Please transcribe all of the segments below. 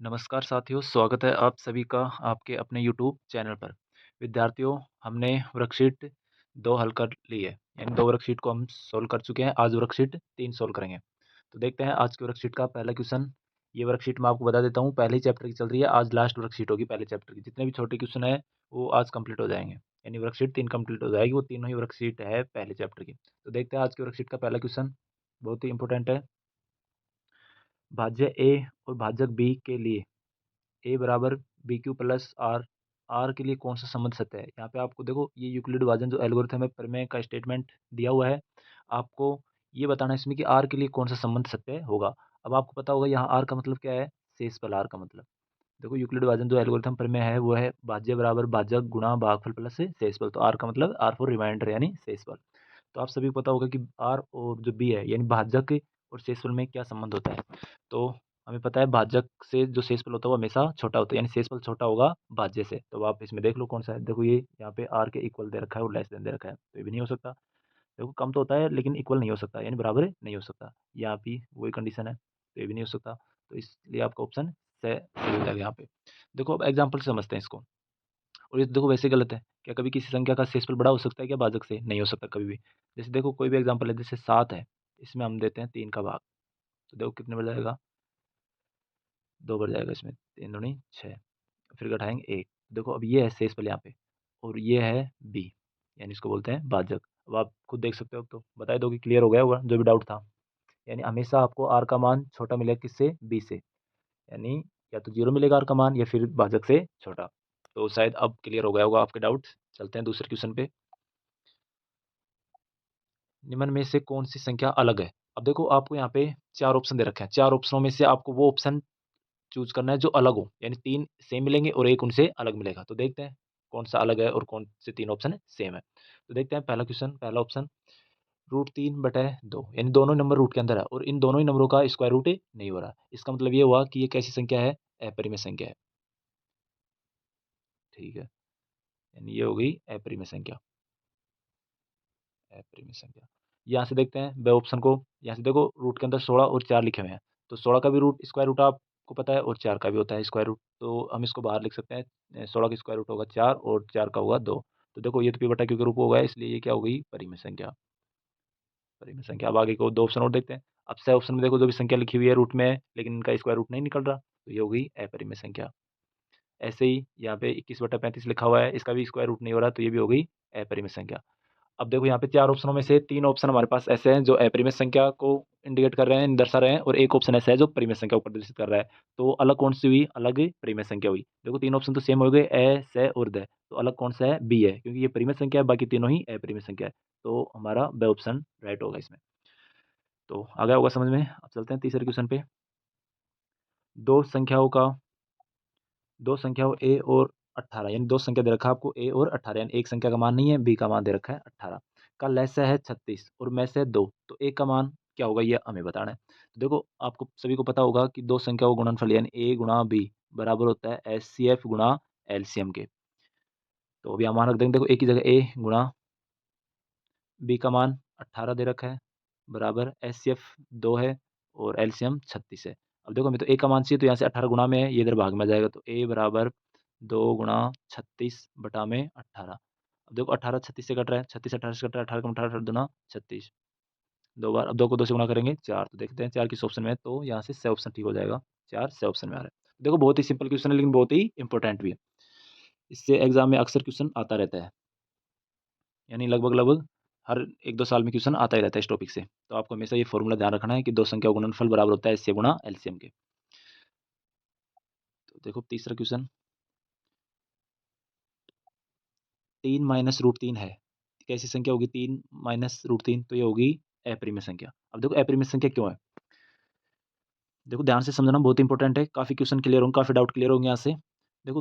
नमस्कार साथियों, स्वागत है आप सभी का आपके अपने यूट्यूब चैनल पर। विद्यार्थियों, हमने वर्कशीट 2 हल कर ली है, यानी 2 वर्कशीट को हम सॉल्व कर चुके हैं। आज वर्कशीट 3 सॉल्व करेंगे। तो देखते हैं आज की वर्कशीट का पहला क्वेश्चन। ये वर्कशीट मैं आपको बता देता हूँ, पहले ही चैप्टर की चल रही है। आज लास्ट वर्कशीट होगी पहले चैप्टर की। जितने भी छोटे क्वेश्चन हैं, वो आज कंप्लीट हो जाएँगे। यानी वर्कशीट 3 कंप्लीट हो जाएगी, वो तीनों ही वर्कशीट है पहले चैप्टर की। तो देखते हैं आज की वर्कशीट का पहला क्वेश्चन, बहुत ही इंपॉर्टेंट है। भाज्य ए और भाजक बी के लिए ए बराबर B Q plus R, R के लिए कौन सा संबंध सत्य है? यहाँ पे आपको देखो, ये यूक्लिड विभाजन जो एल्गोरिथम है, प्रमेय का स्टेटमेंट दिया हुआ है। आपको ये बताना है इसमें कि आर के लिए कौन सा संबंध सत्य होगा। अब आपको पता होगा यहाँ आर का मतलब क्या है, शेषफल आर का मतलब। देखो, यूक्लिड विभाजन जो एल्गोरिथम प्रमेय है वो है भाज्य बराबर भाजक गुणा भागफल प्लस शेषफल। तो आर का मतलब आर फॉर रिमाइंडर यानी शेषफल। तो आप सभी को पता होगा कि आर और जो बी है यानी भाजक और शेषफल में क्या संबंध होता है। तो हमें पता है भाजक से जो शेषफल होता है वो हमेशा छोटा होता है, यानी शेषफल छोटा होगा भाज्य से। तो आप इसमें देख लो कौन सा है। देखो, ये यहाँ पे आर के इक्वल दे रखा है और लेस देन दे रखा है, तो ये भी नहीं हो सकता। देखो, कम तो होता है लेकिन इक्वल नहीं हो सकता, यानी बराबर नहीं हो सकता। यहाँ भी वही कंडीशन है, तो ये भी नहीं हो सकता। तो इसलिए आपका ऑप्शन से सही हो जाएगा यहाँ पे। देखो, अब एग्जाम्पल से समझते हैं इसको। और ये देखो, वैसे गलत है। क्या कभी किसी संख्या का शेषफल बड़ा हो सकता है क्या भाजक से? नहीं हो सकता कभी भी। जैसे देखो, कोई भी एग्जाम्पल है, जैसे 7 है, इसमें हम देते हैं 3 का भाग। तो देखो कितने बढ़ जाएगा, 2 बढ़ जाएगा इसमें, 3 दूनी 6। फिर घटाएंगे 1। देखो, अब ये है शेषफल यहाँ पे, और ये है बी, यानी इसको बोलते हैं भाजक। अब आप खुद देख सकते हो, अब तो बता ही दो कि क्लियर हो गया होगा जो भी डाउट था। यानी हमेशा आपको आर का मान छोटा मिलेगा किससे? बी से। यानी या तो 0 मिलेगा आर का मान, या फिर भाजक से छोटा। तो शायद अब क्लियर हो गया होगा आपके डाउट। चलते हैं दूसरे क्वेश्चन पे। निम्न में से कौन सी संख्या अलग है? अब देखो, आपको यहाँ पे 4 ऑप्शन दे रखे हैं। 4 ऑप्शनों में से आपको वो ऑप्शन चूज़ करना है जो अलग हो, यानी 3 सेम मिलेंगे और 1 उनसे अलग मिलेगा। तो देखते हैं कौन सा अलग है और कौन से 3 ऑप्शन सेम है। तो देखते हैं पहला क्वेश्चन, पहला ऑप्शन, √3/2, यानी दोनों नंबर रूट के अंदर है और इन दोनों ही नंबरों का स्क्वायर रूट नहीं हो रहा। इसका मतलब ये हुआ कि ये कैसी संख्या है? अपरिमेय संख्या है। ठीक है, यानी ये हो गई अपरिमेय संख्या। अपरिमेय संख्या। यहाँ से देखते हैं ब ऑप्शन को। यहाँ से देखो, रूट के अंदर 16 और 4 लिखे हुए हैं। तो 16 का भी रूट स्क्वायर रूट आपको पता है, और 4 का भी होता है स्क्वायर रूट। तो हम इसको बाहर लिख सकते हैं। 16 का स्क्वायर रूट होगा 4 और 4 का होगा 2। तो देखो, ये तो p बटा q के रूप हो गया, इसलिए ये क्या हो गई? परिमेय संख्या। परिमेय संख्या। अब आगे को 2 ऑप्शन और देखते हैं। अब से ऑप्शन में देखो, जो भी संख्या लिखी हुई है रूट में, लेकिन इनका स्क्वायर रूट नहीं निकल रहा, तो ये हो गई अपरिमेय संख्या। ऐसे ही यहाँ पे 21/35 लिखा हुआ है, इसका भी स्क्वायर रूट नहीं हो रहा, तो ये भी हो गई अपरिमेय संख्या। अब देखो, यहाँ पे 4 ऑप्शनों में से 3 ऑप्शन हमारे पास ऐसे हैं जो अपरिमेय संख्या को इंडिकेट कर रहे हैं, दर्शा रहे हैं, और 1 ऑप्शन ऐसा है जो परिमेय संख्या को प्रदर्शित कर रहा है। तो अलग कौन सी हुई? अलग परिमेय संख्या हुई। देखो, 3 ऑप्शन तो सेम हो गए, ए, से और द। तो अलग कौन सा है? बी है, क्योंकि ये परिमेय संख्या है, बाकी तीनों ही अपरिमेय संख्या है। तो हमारा ब ऑप्शन राइट होगा इसमें। तो आ गया होगा समझ में। अब चलते हैं तीसरे क्वेश्चन पे। दो संख्याओं का दो संख्याओं ए और 18, यानी 2 संख्या दे रखा है आपको, ए और 18, यानी एक संख्या का मान नहीं है, बी का मान दे रखा है 18 का लसाअ है 36 और में से 2, तो ए का मान क्या होगा ये हमें बताना है। तो देखो, आपको सभी को पता होगा कि 2 संख्याओं का गुणनफल यानी ए गुणा बी बराबर होता है एचसीएफ गुणा एलसीएम के। तो अभी हम मान रख देंगे। देखो, एक ही जगह ए गुणा बी का मान 18 दे रखा है, बराबर एचसीएफ 2 है और एलसीएम 36 है। अब देखो, हमें तो ए का मान चाहिए, तो यहाँ से 18 गुणा में है, ये इधर भाग में आ जाएगा, तो ए बराबर 2 गुणा 36 बटा में 18। अब देखो, 18 36 से कट रहा है, 36 18 से कट रहा है, 18 कम 18 18 दूना 36, 2 बार। अब 2 को 2 से गुणा करेंगे 4, तो देखते हैं 4 किस ऑप्शन में है, तो यहाँ से स ऑप्शन ठीक हो जाएगा। 4 स ऑप्शन में आ रहा है। देखो, बहुत ही सिंपल क्वेश्चन है, लेकिन बहुत ही इंपॉर्टेंट भी है। इससे एग्जाम में अक्सर क्वेश्चन आता रहता है, यानी लगभग लगभग हर 1-2 साल में क्वेश्चन आता ही रहता है इस टॉपिक से। तो आपको हमेशा ये फॉर्मूला ध्यान रखना है कि 2 संख्या का गुणनफल बराबर होता है एचसीएफ गुणा एलसीएम के। तो देखो, तीसरा क्वेश्चन, 3 माइनस √3 है। कैसी संख्या होगी 3 माइनस √3? तो ये होगी अपरिमेय संख्या। अब देखो, अपरिमेय संख्या क्यों है? देखो, ध्यान से समझना, बहुत इंपॉर्टेंट है। काफ़ी क्वेश्चन क्लियर होंगे, काफ़ी डाउट क्लियर होंगे यहाँ से। देखो,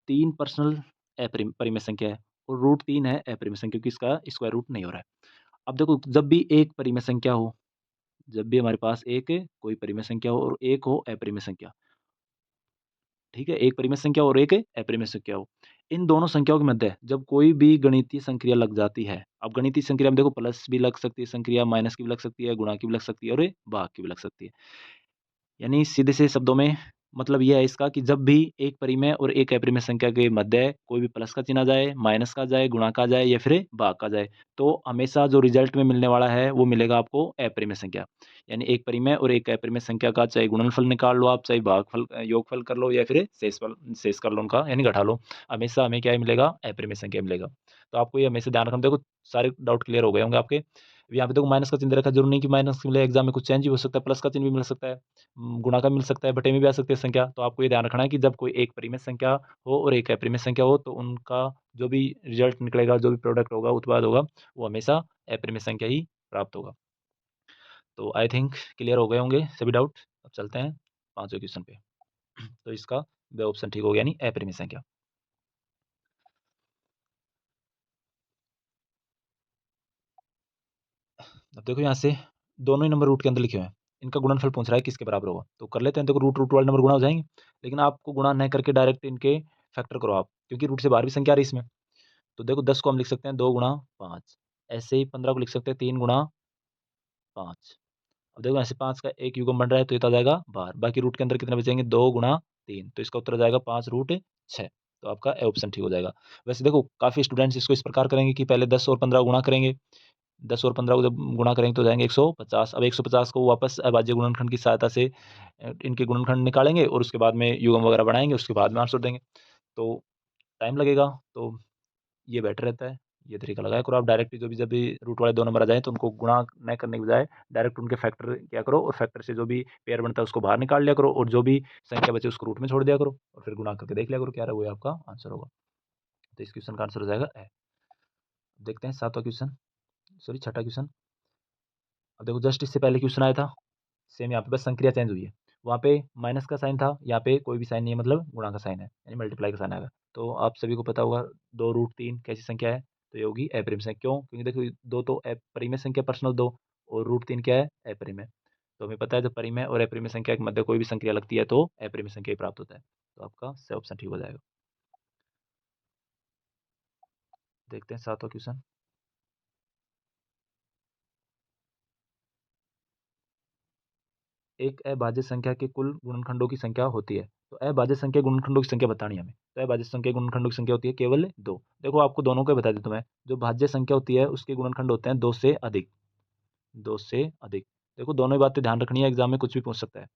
3 पर्सनल परिमेय संख्या है और √3 है अपरिमेय संख्या, क्योंकि इसका स्क्वायर रूट नहीं हो रहा है। अब देखो, जब भी एक परिमेय संख्या हो, जब भी हमारे पास एक कोई परिमेय संख्या हो और एक हो अपरिमेय संख्या, ठीक है? एक परिमेय संख्या और एक अपरिमेय संख्या हो। इन दोनों संख्याओं के मध्य जब कोई भी गणितीय संक्रिया लग जाती है, अब गणितीय संक्रिया में देखो, प्लस भी लग सकती है संक्रिया, माइनस की भी लग सकती है, गुणा की भी लग सकती है और भाग की भी लग सकती है। यानी सीधे से शब्दों में मतलब ये है इसका कि जब भी एक परिमेय और एक अपरिमेय संख्या के मध्य कोई भी प्लस का चिन्ह आ जाए, माइनस का आ जाए, गुणा का आ जाए या फिर भाग का आ जाए, तो हमेशा जो रिज़ल्ट में मिलने वाला है, वो मिलेगा आपको अपरिमेय संख्या। यानी एक परिमेय और एक अपरिमेय संख्या का चाहे गुणनफल निकाल लो आप, चाहे भागफल योगफल कर लो या फिर शेष कर लो उनका यानी घटा लो। हमेशा हमें क्या मिलेगा? अपरिमेय संख्या मिलेगा। तो आपको ये हमेशा ध्यान रखना। देखो सारे डाउट क्लियर हो गए होंगे आपके। यहाँ पे देखो माइनस का चिन्ह दे रखा है, ज़रूरी नहीं कि माइनस मिले, एग्ज़ाम में कुछ चेंज भी हो सकता है, प्लस का चिन्ह भी मिल सकता है। गुणा का मिल सकता है, बटे में भी आ सकती है संख्या। तो आपको ये ध्यान रखना है कि जब कोई एक परिमेय संख्या हो और एक अपरिमेय संख्या हो, तो उनका जो भी रिज़ल्ट निकलेगा, जो भी प्रोडक्ट होगा, उत्पाद होगा, वो हमेशा अपरिमेय संख्या ही प्राप्त होगा। तो आई थिंक क्लियर हो गए होंगे सभी डाउट। अब चलते हैं 5वें क्वेश्चन पे। तो इसका ब ऑप्शन ठीक हो गया यानी अपरिमेय संख्या। अब देखो यहाँ से दोनों ही नंबर रूट के अंदर लिखे हुए हैं। इनका गुणनफल पूछ रहा है किसके बराबर होगा। तो कर लेते हैं। देखो रूट रूट वाले नंबर गुणा हो जाएँगे। लेकिन आपको गुणा नहीं करके डायरेक्ट इनके फैक्टर करो आप, क्योंकि रूट से बाहर भी संख्या आ रही है इसमें। तो देखो 10 को हम लिख सकते हैं 2 गुणा 5। ऐसे ही 15 को लिख सकते हैं 3 गुणा 5। अब देखो ऐसे 5 का एक युग्म बन रहा है तो ये तो आ जाएगा बाहर। बाकी रूट के अंदर कितने बचेंगे? 2 गुणा 3, तो इसका उत्तर आ जाएगा 5 रूट 6। तो आपका ए ऑप्शन ठीक हो जाएगा। वैसे देखो काफ़ी स्टूडेंट्स इसको इस प्रकार करेंगे कि पहले 10 और 15 गुणा करेंगे। 10 और 15 को जब गुणा करेंगे तो हो जाएँगे 150। अब 150 को वापस अभाज्य गुणनखंड की सहायता से इनके गुणनखंड निकालेंगे और उसके बाद में युग्म वगैरह बनाएँगे, उसके बाद में आंसर देंगे। तो टाइम लगेगा, तो ये बेटर रहता है। ये तरीका लगाया करो आप। डायरेक्ट जो भी जब भी रूट वाले 2 नंबर आ जाएँ तो उनको गुणा न करने के बजाय डायरेक्ट उनके फैक्टर किया करो और फैक्टर से जो भी पेयर बनता है उसको बाहर निकाल लिया करो और जो भी संख्या बचे उसको रूट में छोड़ दिया करो और फिर गुणा करके देख लिया करो क्या रहा, वही आपका आंसर होगा। तो इस क्वेश्चन का आंसर हो जाएगा ए। देखते हैं 7वां क्वेश्चन, सॉरी 6ठा क्वेश्चन। अब देखो जस्ट इससे पहले क्वेश्चन आया था, सेम यहाँ पे बस संक्रिया चेंज हुई है। वहाँ पे माइनस का साइन था, यहाँ पे कोई भी साइन नहीं है, मतलब गुणा का साइन है, यानी मल्टीप्लाई का साइन आएगा। तो आप सभी को पता होगा 2 रूट 3 कैसी संख्या है? तो ये होगी अपरिमेय संख्या। क्यों? क्योंकि देखो 2 तो परिमेय संख्या पर्सनल 2 और रूट 3 क्या है? अपरिमेय। तो हमें पता है जब परिमेय और अपरिमेय संख्या के मध्य कोई भी संक्रिया लगती है तो अपरिमेय संख्या ही प्राप्त होता है। तो आपका स ऑप्शन ठीक हो जाएगा। देखते हैं 7वां क्वेश्चन। एक अभाज्य संख्या के कुल गुणनखंडों की संख्या होती है। तो अभाज्य संख्या गुणनखंडों की संख्या बतानी है हमें। तो अभाज्य संख्या गुणनखंडों की संख्या होती है केवल 2। देखो आपको दोनों को बता देता हूँ मैं। जो भाज्य संख्या होती है उसके गुणनखंड होते हैं 2 से अधिक। 2 से अधिक। देखो दोनों ही बातें ध्यान रखनी है, एग्जाम में कुछ भी पूछ सकता है।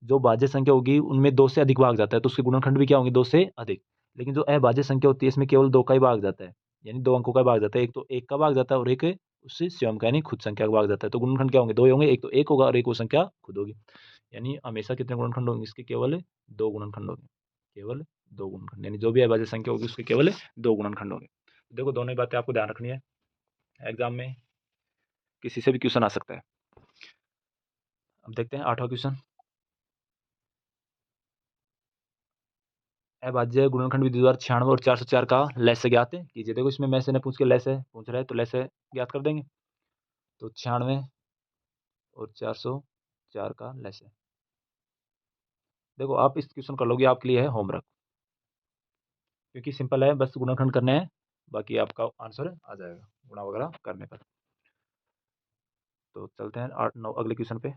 जो भाज्य संख्या होगी उनमें 2 से अधिक भाग जाता है तो उसके गुणनखंड भी क्या होंगे? 2 से अधिक। लेकिन जो अभाज्य संख्या होती है इसमें केवल 2 का ही भाग जाता है। यानी 2 अंकों का भाग जाता है। एक तो 1 का भाग जाता है और एक उससे स्वयं का यानी खुद संख्या का भाग जाता है। तो गुणनखंड क्या होंगे? 2 ही होंगे। एक तो 1 होगा और एक वो संख्या खुद होगी। यानी हमेशा कितने गुणनखंड होंगे इसके? केवल 2 गुणनखंड होंगे। केवल 2 गुणनखंड, यानी जो भी अभाज्य संख्या होगी उसके केवल 2 गुणनखंड होंगे। देखो दोनों ही बातें आपको ध्यान रखनी है, एग्जाम में किसी से भी क्वेश्चन आ सकता है। अब देखते हैं 8वां क्वेश्चन। अभाज्य गुणनखंड विधि द्वारा 96 और 404 का लसागु ज्ञात कीजिए। देखो इसमें में से न पूछ के लसागु पूछ रहा है तो लसागु ज्ञात कर देंगे। तो 96 और 404 का लसागु। देखो आप इस क्वेश्चन कर लोगे, आपके लिए है होमवर्क, क्योंकि सिंपल है, बस गुणनखंड करने हैं, बाकी आपका आंसर आ जाएगा गुणा वगैरह करने पर। तो चलते हैं 8 9 अगले क्वेश्चन पे।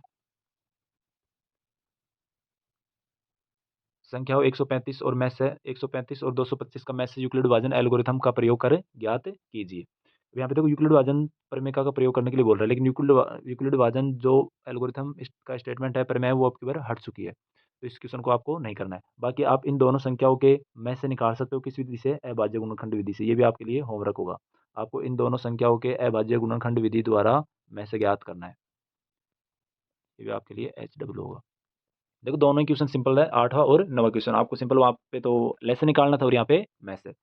संख्याओं 135 और में से 135 और 225 का में से यूक्लिड विभाजन एल्गोरिथम का प्रयोग कर ज्ञात कीजिए। अब यहाँ पे देखो यूक्लिड विभाजन प्रमेय का प्रयोग करने के लिए बोल रहा है, लेकिन यूक्लिड विभाजन जो एल्गोरिथम का स्टेटमेंट है प्रमेय, वो आपकी बार हट चुकी है। तो इस क्वेश्चन को आपको नहीं करना है। बाकी आप इन दोनों संख्याओं के में से निकाल सकते हो किस विधि से? अभाज्य गुणनखंड विधि से। ये भी आपके लिए होमवर्क होगा। आपको इन दोनों संख्याओं के अभाज्य गुणनखंड विधि द्वारा में से ज्ञात करना है। ये भी आपके लिए HW होगा। देखो दोनों ही क्वेश्चन सिंपल है, 8वां और 9वां क्वेश्चन। आपको सिंपल वहाँ पे तो लेसन निकालना था और यहाँ पे मैथ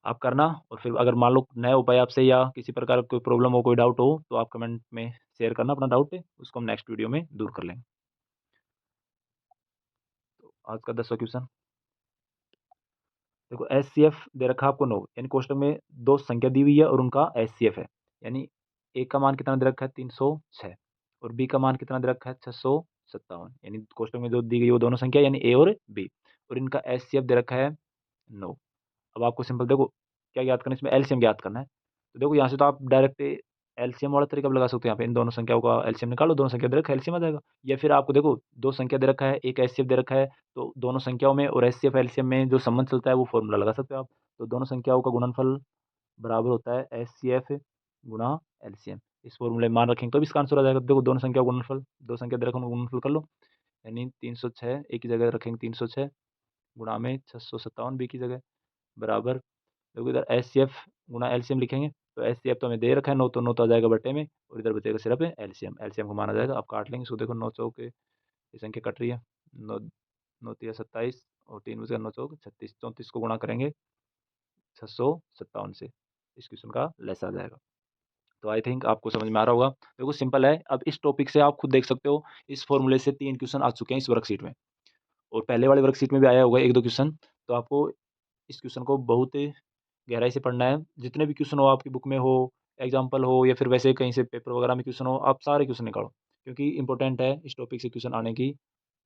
आप करना। और फिर अगर मान लो नए उपाय आपसे या किसी प्रकार की कोई प्रॉब्लम हो, कोई डाउट हो, तो आप कमेंट में शेयर करना अपना डाउट, उसको हम नेक्स्ट वीडियो में दूर कर लेंगे। तो आज का 10वां क्वेश्चन देखो, एचसीएफ दे रखा है आपको 9, यानी कोष्टक में 2 संख्या दी हुई है और उनका एचसीएफ है। यानी ए का मान कितना दे रखा है? 306 और बी का मान कितना दे रखा है? 657। यानी कोष्टक में जो दी गई वो दोनों संख्या यानी ए और बी, और इनका एचसीएफ दे रखा है 9। अब आपको सिंपल देखो क्या ज्ञात करना है, इसमें एलसीएम ज्ञात करना है। तो देखो यहाँ से तो आप डायरेक्ट एलसीएम वाला तरीका भी लगा सकते हो यहाँ पे, इन दोनों संख्याओं का एलसीएम निकालो, दोनों संख्या दे रखा है, एलसीएम आ जाएगा। या फिर आपको देखो 2 संख्या दे रखा है, एक एचसीएफ दे रखा है, तो दोनों संख्याओं में और एचसीएफ एलसीएम में जो संबंध चलता है वो फ़ॉर्मूला लगा सकते हो आप। तो दोनों संख्याओं का गुणनफल बराबर होता है एचसीएफ गुणा एलसीएम। इस फ़ॉर्मूले में मान रखेंगे तो भी इसका आंसर आ जाएगा। देखो दोनों संख्या का गुणनफल, 2 संख्या दे रखा है उनका गुणनफल कर लो, यानी 306 एक की जगह रखेंगे 306 गुणा में 657 बी की जगह बराबर, देखो इधर एचसीएफ गुणा एलसीएम लिखेंगे, तो एचसीएफ तो हमें दे रखा है 9, तो 9 तो आ जाएगा बट्टे में और इधर बचेगा सिर्फ एलसीएम। एलसीएम को माना जाएगा, आप काट लेंगे इसको, देखो 9 चौक ये संख्या कट रही है, 9 9 तिया 27 और 3 बचेगा 9 चौक 36, 34 को गुणा करेंगे 657 से, इस क्वेश्चन का लेस आ जाएगा। तो आई थिंक आपको समझ में आ रहा होगा। देखो सिंपल है, अब इस टॉपिक से आप खुद देख सकते हो, इस फॉर्मूले से 3 क्वेश्चन आ चुके हैं इस वर्कशीट में, और पहले वाले वर्कशीट में भी आया होगा 1-2 क्वेश्चन। तो आपको इस क्वेश्चन को बहुत गहराई से पढ़ना है। जितने भी क्वेश्चन हो आपकी बुक में हो, एग्जाम्पल हो या फिर वैसे कहीं से पेपर वगैरह में क्वेश्चन हो, आप सारे क्वेश्चन निकालो, क्योंकि इंपॉर्टेंट है इस टॉपिक से क्वेश्चन आने की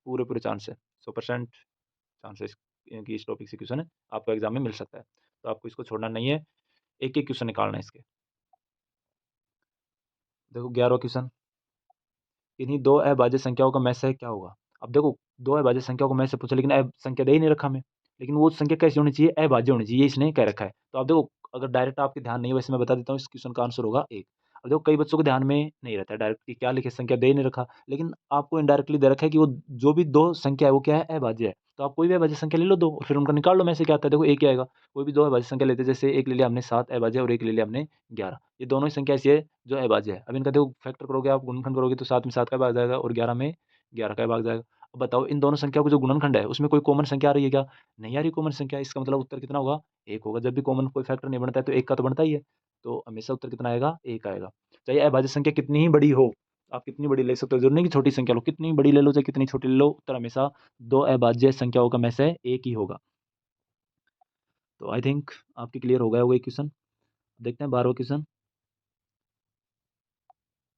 पूरे चांस है, 100% चांसेस कि इस टॉपिक से क्वेश्चन आपको एग्जाम में मिल सकता है। तो आपको इसको छोड़ना नहीं है, एक-एक क्वेश्चन निकालना है इसके। देखो 11वां क्वेश्चन, किन्हीं 2 अभाज्य संख्याओं का मैसे क्या होगा? अब देखो 2 अभाज्य संख्याओं को मैसे पूछा, लेकिन संख्या दे ही नहीं रखा हमें, लेकिन वो संख्या कैसी होनी चाहिए? अभाज्य होनी चाहिए, ये इसने कह रखा है। तो आप देखो, अगर डायरेक्ट आपके ध्यान नहीं है, वैसे मैं बता देता हूँ, इस क्वेश्चन का आंसर होगा 1। अब देखो कई बच्चों को ध्यान में नहीं रहता है डायरेक्ट कि क्या लिखे, संख्या दे ही नहीं रखा, लेकिन आपको इनडायरेक्टली दे रखा है कि वो जो भी 2 संख्या है वो क्या है? अभाज्य है। तो आप कोई भी अभाज्य संख्या ले लो 2 और फिर उनका निकाल लो में से क्या आता है, देखो 1 ही आएगा। कोई भी 2 अभाज्य संख्या लेते हैं, जैसे एक ले लिया हमने 7 अभाज्य और एक ले लिया हमने 11, ये दोनों ही संख्या ऐसी है जो अभाज्य है। अब इनका देखो फैक्टर करोगे आप, गुणनखंड करोगे, तो 7 में 7 का भाग जाएगा और 11 में 11 का भाग जाएगा। अब बताओ इन दोनों संख्या को जो गुणनखंड है उसमें कोई कॉमन संख्या आ रही है क्या? नहीं आ रही कॉमन संख्या, इसका मतलब उत्तर कितना होगा? 1 होगा। जब भी कॉमन कोई फैक्टर नहीं बनता है तो 1 का तो बनता ही है। तो हमेशा उत्तर कितना आएगा? 1 आएगा। चाहे अभाज्य संख्या कितनी ही बड़ी हो, आप कितनी बड़ी ले सकते हो, जरूरी नहीं कि छोटी संख्या लो, कितनी बड़ी ले लो चाहे कितनी छोटी ले लो, उत्तर हमेशा 2 अभाज्य संख्याओं का में से 1 ही होगा। तो आई थिंक आपके क्लियर हो गया होगा ये क्वेश्चन। देखते हैं 12वां क्वेश्चन।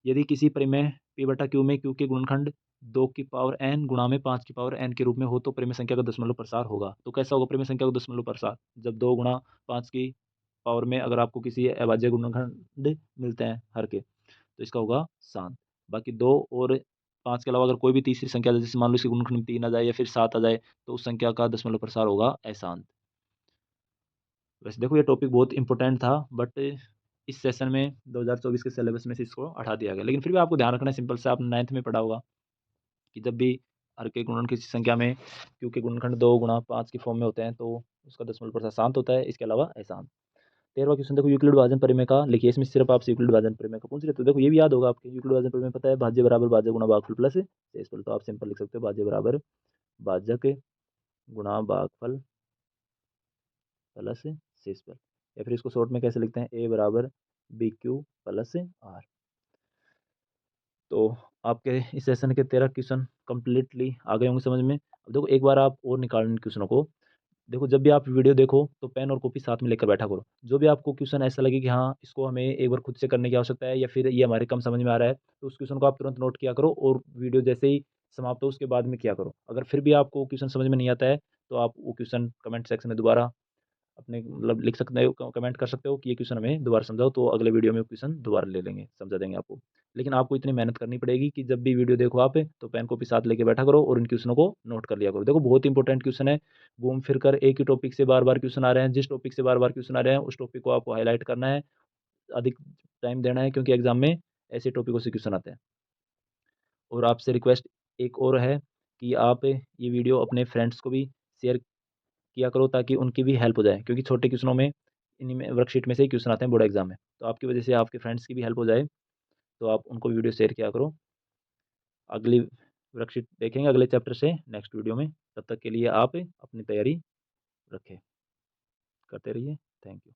यदि किसी परिमेय P/Q में Q के गुणनखंड 2 की पावर n गुणा में 5 की पावर n के रूप में हो तो परिमेय संख्या का दशमलव प्रसार होगा। तो कैसा होगा परिमेय संख्या का दशमलव प्रसार? जब 2 गुणा 5 की पावर में अगर आपको किसी अभाज्य गुणनखंड मिलते हैं हर के, तो इसका होगा शांत। बाकी 2 और 5 के अलावा अगर कोई भी तीसरी संख्या, जैसे मान लो इसके गुणनखंड में 3 आ जाए या फिर 7 आ जाए, तो उस संख्या का दशमलव प्रसार होगा अशांत। वैसे देखो ये टॉपिक बहुत इंपॉर्टेंट था, बट इस सेशन में 2024 के सिलेबस में से इसको हटा दिया गया। लेकिन फिर भी आपको ध्यान रखना है, सिंपल से आपने 9th में पढ़ा होगा कि जब भी हर के गुणन किसी संख्या में क्योंकि गुणनखंड 2 गुणा 5 की फॉर्म में होते हैं, तो उसका दशमलव प्रसार शांत होता है, इसके अलावा अशांत। 13वां क्वेश्चन देखो, यूक्लिड विभाजन प्रमेय का लिखिए। इसमें सिर्फ आपसे यूक्लिड विभाजन प्रमेय का पूछ रहे, तो देखो ये भी याद होगा आपके, यूक्लिड विभाजन प्रमेय पता है, भाज्य बराबर भाज्य गुणा भागफल प्लस शेषफल। तो आप सिंपल लिख सकते हो भाज्य बराबर भाजक गुणा भागफल प्लस शेषफल। या फिर इसको शॉर्ट में कैसे लिखते हैं, ए बराबर बी क्यू प्लस आर। तो आपके इस सेशन के 13 क्वेश्चन कंप्लीटली आ गए होंगे समझ में। अब देखो एक बार आप और निकालें इन क्वेश्चनों को। देखो जब भी आप वीडियो देखो तो पेन और कॉपी साथ में लेकर बैठा करो। जो भी आपको क्वेश्चन ऐसा लगे कि हाँ इसको हमें एक बार खुद से करने की आवश्यकता है या फिर ये हमारे कम समझ में आ रहा है, तो उस क्वेश्चन को आप तुरंत नोट किया करो और वीडियो जैसे ही समाप्त हो उसके बाद में किया करो। अगर फिर भी आपको क्वेश्चन समझ में नहीं आता है तो आप वो क्वेश्चन कमेंट सेक्शन में दोबारा अपने मतलब लिख सकते हो, कमेंट कर सकते हो कि ये क्वेश्चन हमें दोबारा समझाओ, तो अगले वीडियो में क्वेश्चन दोबारा ले लेंगे, समझा देंगे आपको। लेकिन आपको इतनी मेहनत करनी पड़ेगी कि जब भी वीडियो देखो आप तो पेन कॉपी साथ लेके बैठा करो और इन क्वेश्चनों को नोट कर लिया करो। देखो बहुत इंपॉर्टेंट क्वेश्चन है, घूम फिर कर एक ही टॉपिक से बार बार क्वेश्चन आ रहे हैं, जिस टॉपिक से बार बार क्वेश्चन आ रहे हैं उस टॉपिक को आपको हाईलाइट करना है, अधिक टाइम देना है, क्योंकि एग्जाम में ऐसे टॉपिकों से क्वेश्चन आते हैं। और आपसे रिक्वेस्ट एक और है कि आप ये वीडियो अपने फ्रेंड्स को भी शेयर किया करो ताकि उनकी भी हेल्प हो जाए, क्योंकि छोटे क्वेश्चनों में इन्हीं में वर्कशीट में से ही क्वेश्चन आते हैं बोर्ड एग्जाम में, तो आपकी वजह से आपके फ्रेंड्स की भी हेल्प हो जाए, तो आप उनको वीडियो शेयर किया करो। अगली वर्कशीट देखेंगे अगले चैप्टर से नेक्स्ट वीडियो में, तब तक के लिए आप अपनी तैयारी रखें, करते रहिए। Thank you.